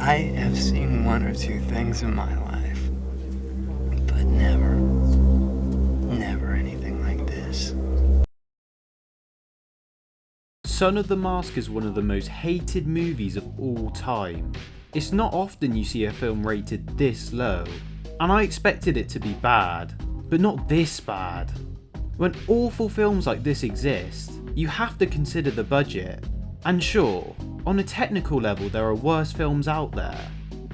I have seen one or two things in my life, but never anything like this. Son of the Mask is one of the most hated movies of all time. It's not often you see a film rated this low, and I expected it to be bad, but not this bad. When awful films like this exist, you have to consider the budget. And sure, on a technical level there are worse films out there,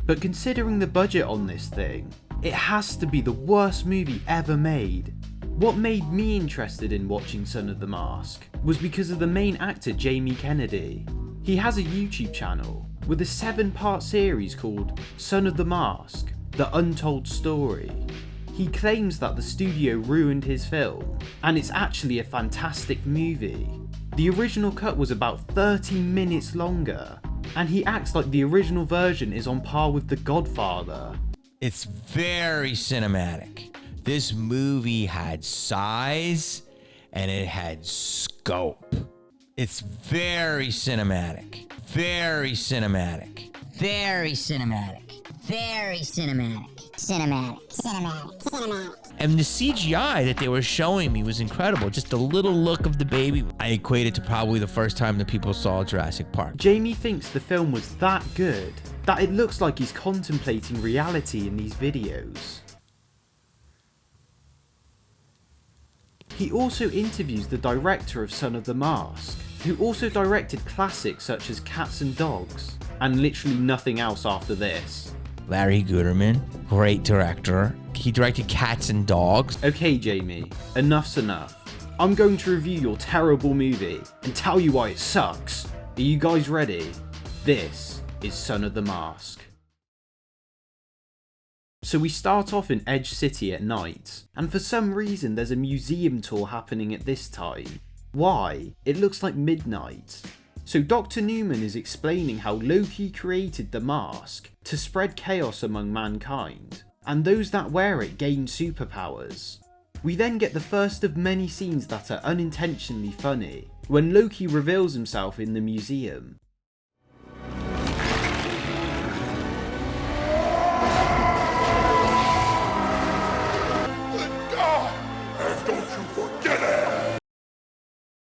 but considering the budget on this thing, it has to be the worst movie ever made. What made me interested in watching Son of the Mask was because of the main actor Jamie Kennedy. He has a YouTube channel with a 7-part series called Son of the Mask: The Untold Story. He claims that the studio ruined his film, and it's actually a fantastic movie. The original cut was about 30 minutes longer, and he acts like the original version is on par with The Godfather. It's very cinematic. This movie had size and it had scope. It's very cinematic. Very cinematic. Very cinematic. Very cinematic. Cinematic. And the CGI that they were showing me was incredible. Just a little look of the baby. I equate it to probably the first time that people saw Jurassic Park. Jamie thinks the film was that good that it looks like he's contemplating reality in these videos. He also interviews the director of Son of the Mask, who also directed classics such as Cats and Dogs, and literally nothing else after this. Larry Guterman, great director. He directed Cats and Dogs. Okay Jamie, enough's enough. I'm going to review your terrible movie and tell you why it sucks. Are you guys ready? This is Son of the Mask. So we start off in Edge City at night, and for some reason there's a museum tour happening at this time. Why? It looks like midnight. So Dr. Newman is explaining how Loki created the mask to spread chaos among mankind, and those that wear it gain superpowers. We then get the first of many scenes that are unintentionally funny, when Loki reveals himself in the museum.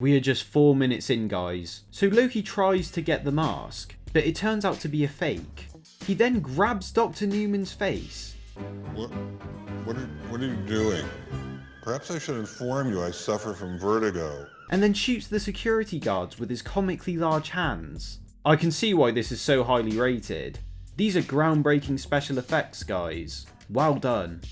We are just 4 minutes in, guys. So Loki tries to get the mask, but it turns out to be a fake. He then grabs Dr. Newman's face. What are you doing? Perhaps I should inform you I suffer from vertigo. And then shoots the security guards with his comically large hands. I can see why this is so highly rated. These are groundbreaking special effects, guys. Well done.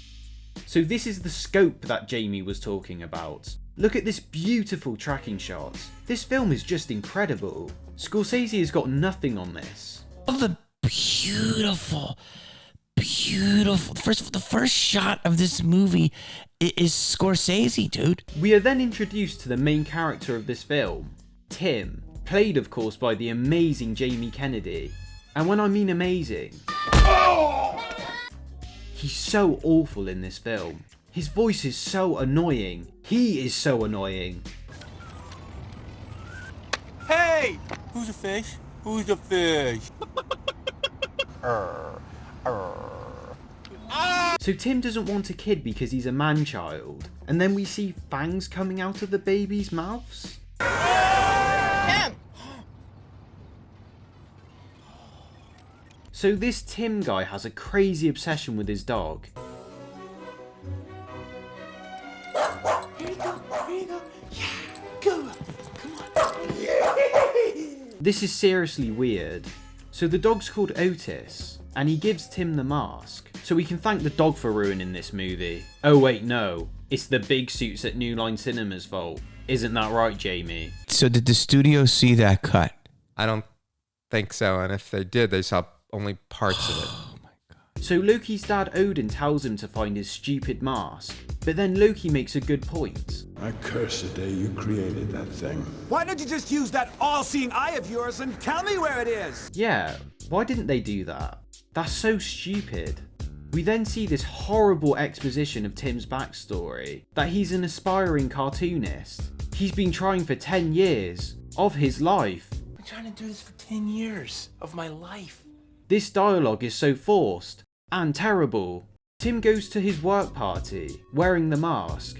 So this is the scope that Jamie was talking about. Look at this beautiful tracking shot. This film is just incredible. Scorsese has got nothing on this. Oh, the beautiful. The first shot of this movie is Scorsese, dude. We are then introduced to the main character of this film, Tim, played of course by the amazing Jamie Kennedy. And when I mean amazing, he's so awful in this film. His voice is so annoying. He is so annoying. Hey! Who's the fish? Who's the fish? So Tim doesn't want a kid because he's a man-child. And then we see fangs coming out of the baby's mouths. Tim! So this Tim guy has a crazy obsession with his dog. This is seriously weird. So the dog's called Otis, and he gives Tim the mask, so we can thank the dog for ruining this movie. Oh wait, no. It's the big suits at New Line Cinema's fault. Isn't that right, Jamie? So did the studio see that cut? I don't think so, and if they did, they saw only parts of it. So Loki's dad Odin tells him to find his stupid mask, but then Loki makes a good point. I curse the day you created that thing. Why don't you just use that all-seeing eye of yours and tell me where it is? Yeah, why didn't they do that? That's so stupid. We then see this horrible exposition of Tim's backstory, that he's an aspiring cartoonist. He's been trying for 10 years of his life. I've been trying to do this for 10 years of my life. This dialogue is so forced and terrible. Tim goes to his work party wearing the mask.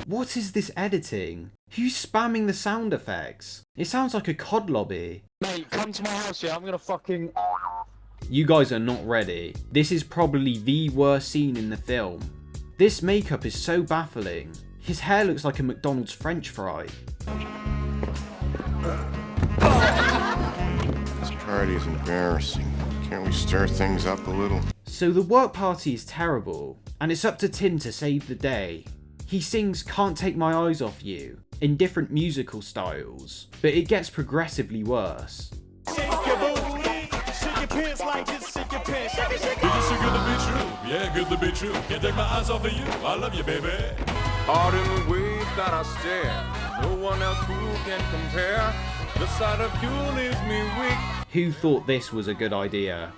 What is this editing? Who's spamming the sound effects? It sounds like a COD lobby. Mate, come to my house, yeah? I'm gonna fucking... You guys are not ready. This is probably the worst scene in the film. This makeup is so baffling. His hair looks like a McDonald's French fry. This party is embarrassing. Can't we stir things up a little? So the work party is terrible, and it's up to Tim to save the day. He sings Can't Take My Eyes Off You in different musical styles, but it gets progressively worse. Shake your booty, shake your pants like this, shake your pants. Shake it, shake it. It's good to be true, yeah, good to be true. Can't take my eyes off of you, I love you, baby. Art in the way that I stare, no one else who can compare. The sight of you leaves me weak. Who thought this was a good idea?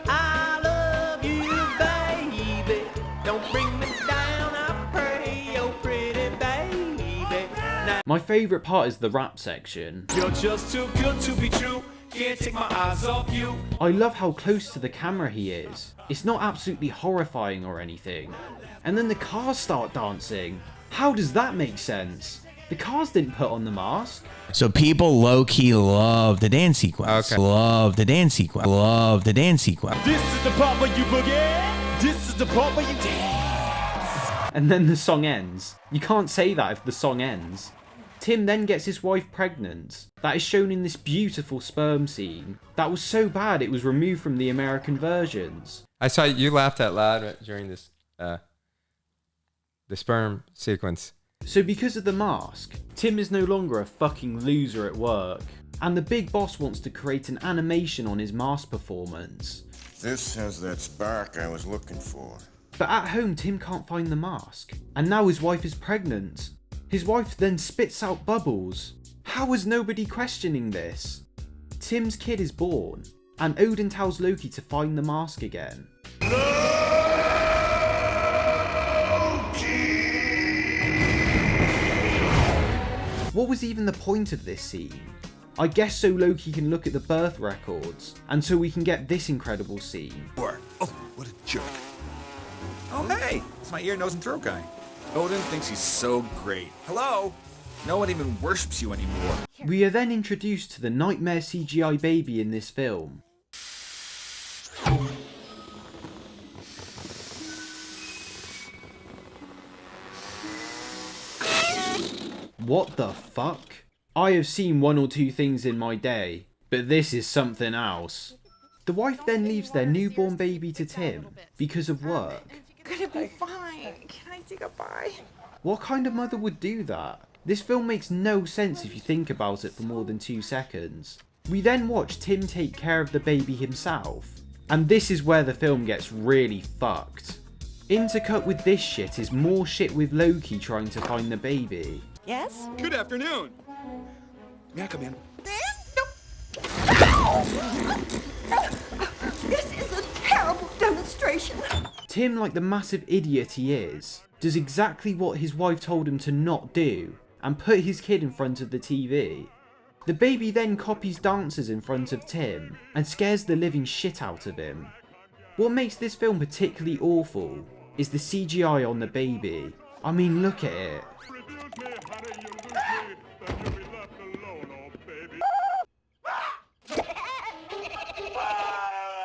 I love you, baby. Don't bring me down, I pray, oh pretty baby. Now My favourite part is the rap section. you're just too good to be true. Can't take my eyes off you. I love how close to the camera he is. It's not absolutely horrifying or anything. And then the cars start dancing. How does that make sense? The cars didn't put on the mask. So people low-key love the dance sequence. Okay. Love the dance sequence. Love the dance sequence. This is the part where you boogie. This is the part where you dance. And then the song ends. You can't say that if the song ends. Tim then gets his wife pregnant. That is shown in this beautiful sperm scene. That was so bad it was removed from the American versions. I saw you laughed out loud during this, the sperm sequence. So because of the mask, Tim is no longer a fucking loser at work. And the big boss wants to create an animation on his mask performance. This has that spark I was looking for. But at home, Tim can't find the mask. And now his wife is pregnant. His wife then spits out bubbles. How is nobody questioning this? Tim's kid is born, and Odin tells Loki to find the mask again. What was even the point of this scene? I guess so Loki can look at the birth records, and so we can get this incredible scene. Oh, what a jerk. Oh, hey, it's my ear, nose, and throat guy. Odin thinks he's so great. Hello? No one even worships you anymore. We are then introduced to the nightmare CGI baby in this film. What the fuck? I have seen one or two things in my day, but this is something else. The wife then leaves their newborn baby to Tim because of work. Gonna be fine. Can I take a bye? What kind of mother would do that? This film makes no sense if you think about it for more than 2 seconds. We then watch Tim take care of the baby himself. And this is where the film gets really fucked. Intercut with this shit is more shit with Loki trying to find the baby. Yes? Good afternoon. May I come in? This is a terrible demonstration. Tim, like the massive idiot he is, does exactly what his wife told him to not do and put his kid in front of the TV. The baby then copies dances in front of Tim and scares the living shit out of him. What makes this film particularly awful is the CGI on the baby. I mean, look at it.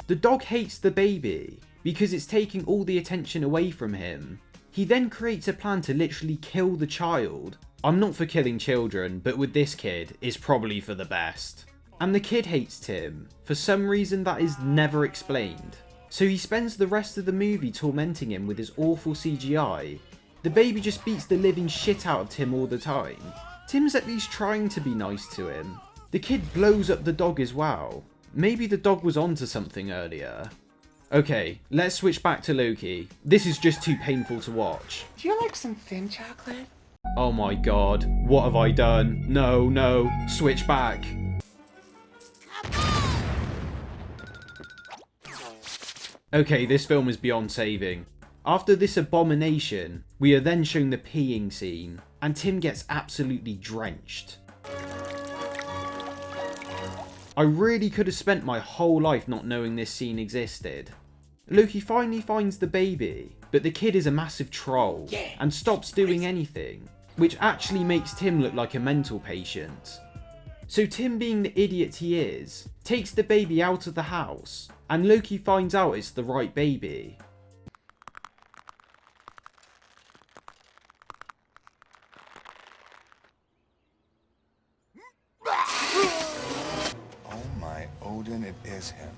The dog hates the baby because it's taking all the attention away from him. He then creates a plan to literally kill the child. I'm not for killing children, but with this kid, it's probably for the best. And the kid hates Tim, for some reason that is never explained. So he spends the rest of the movie tormenting him with his awful CGI. The baby just beats the living shit out of Tim all the time. Tim's at least trying to be nice to him. The kid blows up the dog as well. Maybe the dog was onto something earlier. Okay, let's switch back to Loki. This is just too painful to watch. Do you like some thin chocolate? Oh my god, what have I done? No, no, switch back. Okay, this film is beyond saving. After this abomination, we are then shown the peeing scene. and Tim gets absolutely drenched. I really could have spent my whole life not knowing this scene existed. Loki finally finds the baby, but the kid is a massive troll and stops doing anything, which actually makes Tim look like a mental patient. So Tim, being the idiot he is, takes the baby out of the house, and Loki finds out it's the right baby. Oh my Odin, it is him.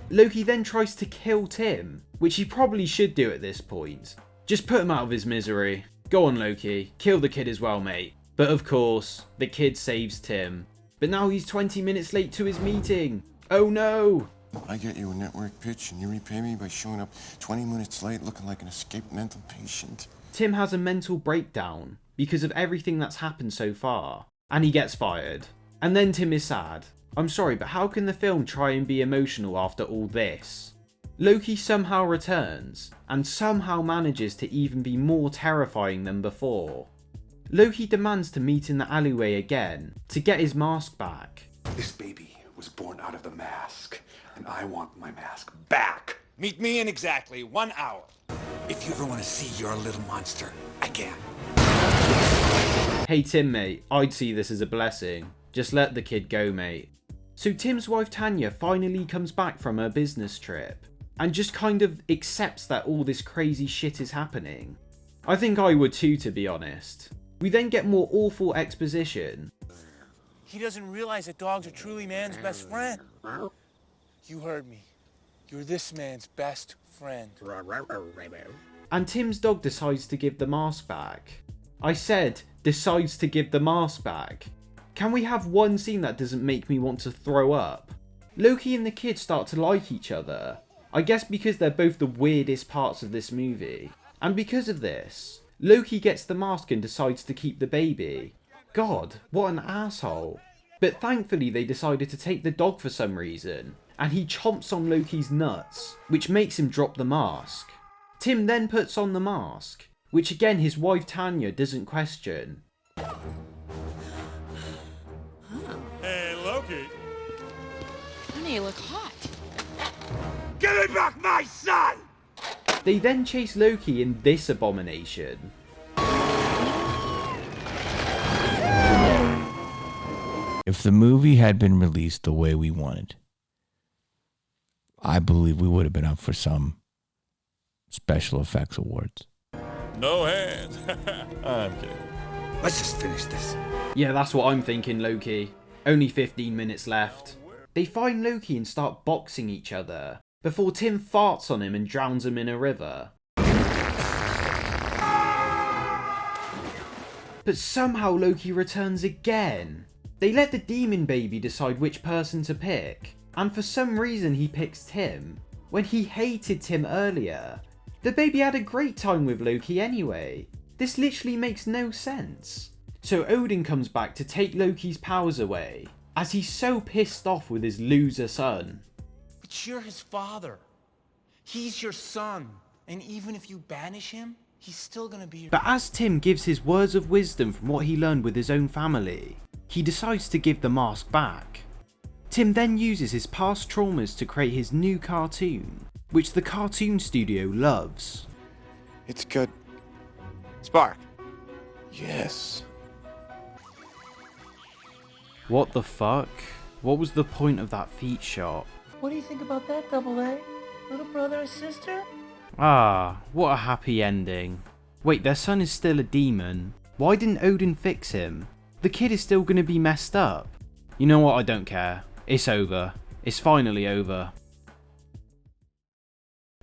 Loki then tries to kill Tim, which he probably should do at this point. Just put him out of his misery. Go on, Loki, kill the kid as well, mate. But of course, the kid saves Tim. But now he's 20 minutes late to his meeting. Oh no! I get you a network pitch and you repay me by showing up 20 minutes late looking like an escaped mental patient. Tim has a mental breakdown because of everything that's happened so far, and he gets fired. And then Tim is sad. I'm sorry, but how can the film try and be emotional after all this? Loki somehow returns, and somehow manages to even be more terrifying than before. Loki demands to meet in the alleyway again to get his mask back. This baby was born out of the mask, and I want my mask back. Meet me in exactly 1 hour. If you ever want to see your little monster again. Hey Tim, mate, I'd see this as a blessing. Just let the kid go, mate. So Tim's wife Tanya finally comes back from her business trip and just kind of accepts that all this crazy shit is happening. I think I would too, to be honest. We then get more awful exposition. He doesn't realize that dogs are truly man's best friend. You heard me. You're this man's best friend. And Tim's dog decides to give the mask back. I said, decides to give the mask back. Can we have one scene that doesn't make me want to throw up? Loki and the kid start to like each other. I guess because they're both the weirdest parts of this movie. And because of this, Loki gets the mask and decides to keep the baby. God, what an asshole. But thankfully they decided to take the dog for some reason, and he chomps on Loki's nuts, which makes him drop the mask. Tim then puts on the mask, which again his wife Tanya doesn't question. Hey, Loki. Honey, you look hot. Give me back my son! They then chase Loki in this abomination. If the movie had been released the way we wanted, I believe we would have been up for some special effects awards. No hands. I'm kidding. Let's just finish this. Yeah, that's what I'm thinking, Loki. Only 15 minutes left. They find Loki and start boxing each other, before Tim farts on him and drowns him in a river. But somehow Loki returns again. They let the demon baby decide which person to pick, and for some reason he picks Tim, when he hated Tim earlier. The baby had a great time with Loki anyway. This literally makes no sense. So Odin comes back to take Loki's powers away, as he's so pissed off with his loser son. But you're his father. He's your son. And even if you banish him, he's still gonna be your... But as Tim gives his words of wisdom from what he learned with his own family, he decides to give the mask back. Tim then uses his past traumas to create his new cartoon, which the cartoon studio loves. It's good. Spark. Yes. What the fuck? What was the point of that feet shot? What do you think about that, Double A? Little brother or sister? Ah, what a happy ending. Wait, their son is still a demon. Why didn't Odin fix him? The kid is still gonna be messed up. You know what, I don't care. It's over. It's finally over.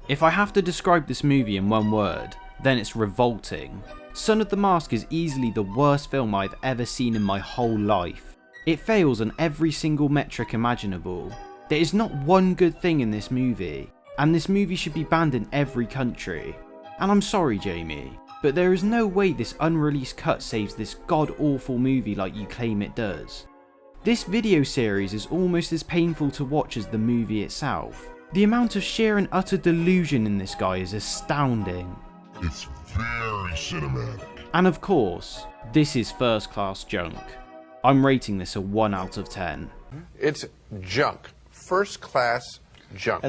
If I have to describe this movie in one word, then it's revolting. Son of the Mask is easily the worst film I've ever seen in my whole life. It fails on every single metric imaginable. There is not one good thing in this movie, and this movie should be banned in every country. And I'm sorry, Jamie, but there is no way this unreleased cut saves this god-awful movie like you claim it does. This video series is almost as painful to watch as the movie itself. The amount of sheer and utter delusion in this guy is astounding. It's very cinematic. And of course, this is first class junk. I'm rating this a 1 out of 10. It's junk. First class junk.